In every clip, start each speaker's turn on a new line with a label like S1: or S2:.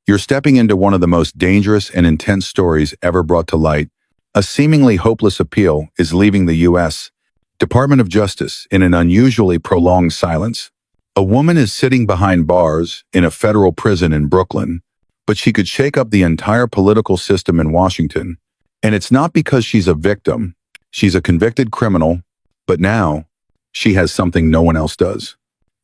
S1: You're stepping into one of the most dangerous and intense stories ever brought to light. A seemingly hopeless appeal is leaving the U.S. Department of Justice in an unusually prolonged silence. A woman is sitting behind bars in a federal prison in Brooklyn, but she could shake up the entire political system in Washington. And it's not because she's a victim. She's a convicted criminal, but now she has something no one else does.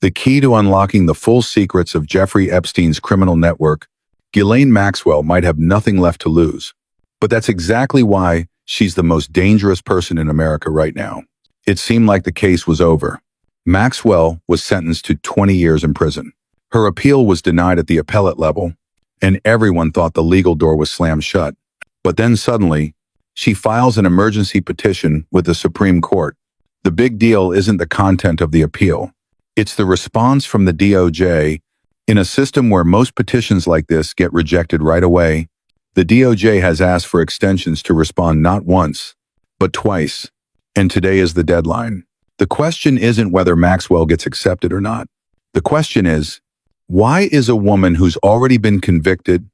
S1: The key to unlocking the full secrets of Jeffrey Epstein's criminal network. Ghislaine Maxwell might have nothing left to lose, but that's exactly why she's the most dangerous person in America right now. It seemed like the case was over. Maxwell was sentenced to 20 years in prison. Her appeal was denied at the appellate level, and everyone thought the legal door was slammed shut. But then suddenly, she files an emergency petition with the Supreme Court. The big deal isn't the content of the appeal. It's the response from the DOJ. In a system where most petitions like this get rejected right away, the DOJ has asked for extensions to respond not once, but twice. And today is the deadline. The question isn't whether Maxwell gets accepted or not. The question is, why is a woman who's already been convicted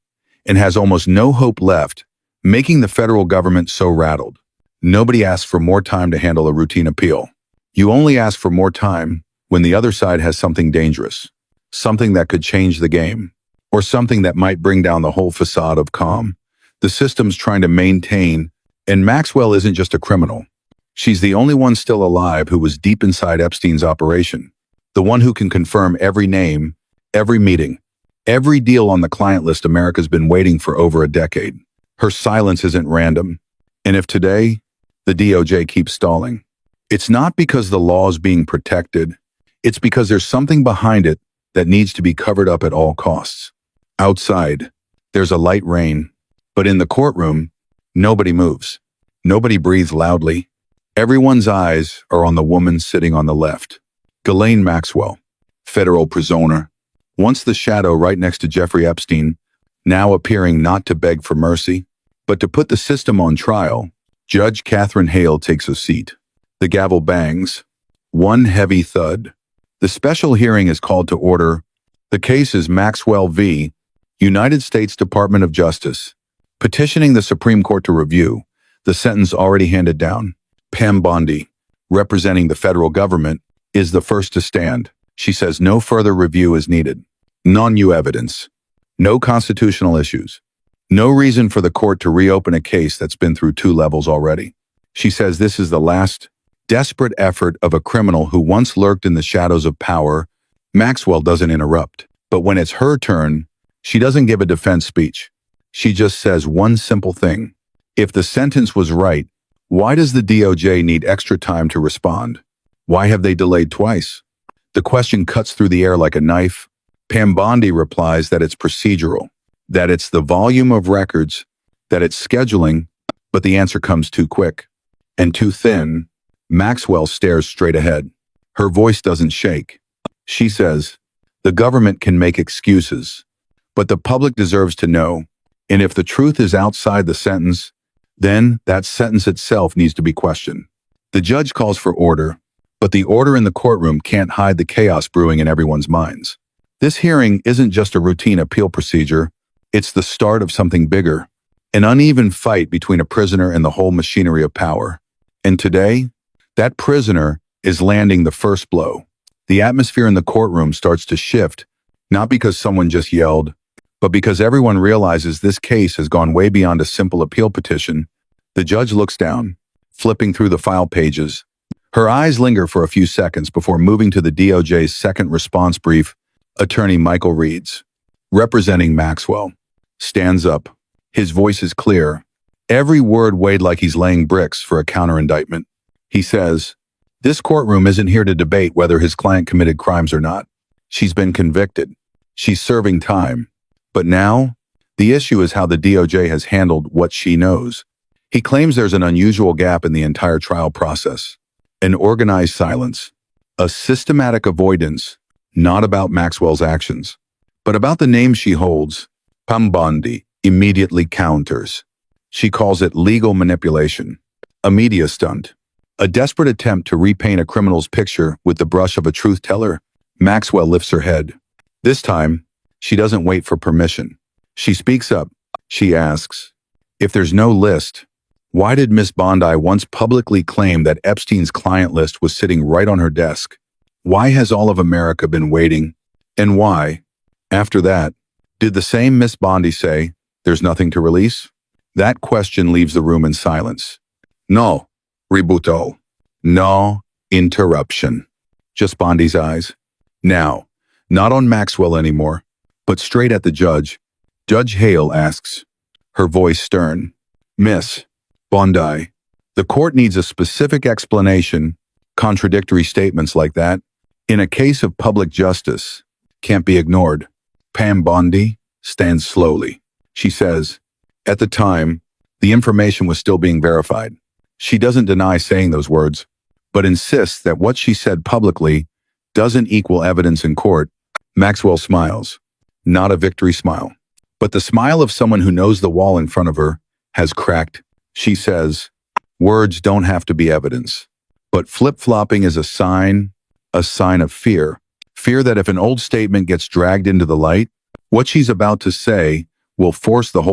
S1: and has almost no hope left making the federal government so rattled? Nobody asks for more time to handle a routine appeal. You only ask for more time when the other side has something dangerous. Something that could change the game, or something that might bring down the whole facade of calm the system's trying to maintain. And Maxwell isn't just a criminal. She's the only one still alive who was deep inside Epstein's operation, the one who can confirm every name, every meeting, every deal on the client list America's been waiting for over a decade. Her silence isn't random. And if today, the DOJ keeps stalling, it's not because the law is being protected. It's because there's something behind it that needs to be covered up at all costs. Outside, there's a light rain, but in the courtroom, nobody moves. Nobody breathes loudly. Everyone's eyes are on the woman sitting on the left. Ghislaine Maxwell, federal prisoner, once the shadow right next to Jeffrey Epstein, now appearing not to beg for mercy, but to put the system on trial. Judge Catherine Hale takes a seat. The gavel bangs. One heavy thud. The special hearing is called to order. The case is Maxwell v. United States Department of Justice, petitioning the Supreme Court to review the sentence already handed down. Pam Bondi, representing the federal government, is the first to stand. She says no further review is needed. Non-new evidence. No constitutional issues. No reason for the court to reopen a case that's been through 2 levels already. She says this is the last desperate effort of a criminal who once lurked in the shadows of power. Maxwell doesn't interrupt. But when it's her turn, she doesn't give a defense speech. She just says one simple thing. If the sentence was right, why does the DOJ need extra time to respond? Why have they delayed twice? The question cuts through the air like a knife. Pam Bondi replies that it's procedural, that it's the volume of records, that it's scheduling, but the answer comes too quick and too thin. Maxwell stares straight ahead. Her voice doesn't shake. She says, the government can make excuses, but the public deserves to know. And if the truth is outside the sentence, then that sentence itself needs to be questioned. The judge calls for order, but the order in the courtroom can't hide the chaos brewing in everyone's minds. This hearing isn't just a routine appeal procedure. It's the start of something bigger, an uneven fight between a prisoner and the whole machinery of power. And today, that prisoner is landing the first blow. The atmosphere in the courtroom starts to shift, not because someone just yelled, but because everyone realizes this case has gone way beyond a simple appeal petition. The judge looks down, flipping through the file pages. Her eyes linger for a few seconds before moving to the DOJ's second response brief. Attorney Michael Reeds, representing Maxwell, stands up. His voice is clear, every word weighed like he's laying bricks for a counter-indictment. He says, this courtroom isn't here to debate whether his client committed crimes or not. She's been convicted. She's serving time. But now, the issue is how the DOJ has handled what she knows. He claims there's an unusual gap in the entire trial process. An organized silence. A systematic avoidance, not about Maxwell's actions, but about the name she holds. Pam Bondi immediately counters. She calls it legal manipulation, a media stunt, a desperate attempt to repaint a criminal's picture with the brush of a truth teller. Maxwell lifts her head. This time, she doesn't wait for permission. She speaks up. She asks, if there's no list, why did Miss Bondi once publicly claim that Epstein's client list was sitting right on her desk? Why has all of America been waiting? And why, after that, did the same Miss Bondi say, there's nothing to release? That question leaves the room in silence. No, rebuttal. No interruption. Just Bondi's eyes. Now, not on Maxwell anymore, but straight at the judge. Judge Hale asks, her voice stern, Miss Bondi, the court needs a specific explanation. Contradictory statements like that, in a case of public justice, can't be ignored. Pam Bondi stands slowly. She says, at the time, the information was still being verified. She doesn't deny saying those words, but insists that what she said publicly doesn't equal evidence in court. Maxwell smiles, not a victory smile, but the smile of someone who knows the wall in front of her has cracked. She says, words don't have to be evidence, but flip-flopping is a sign of fear. Fear that if an old statement gets dragged into the light, what she's about to say will force the whole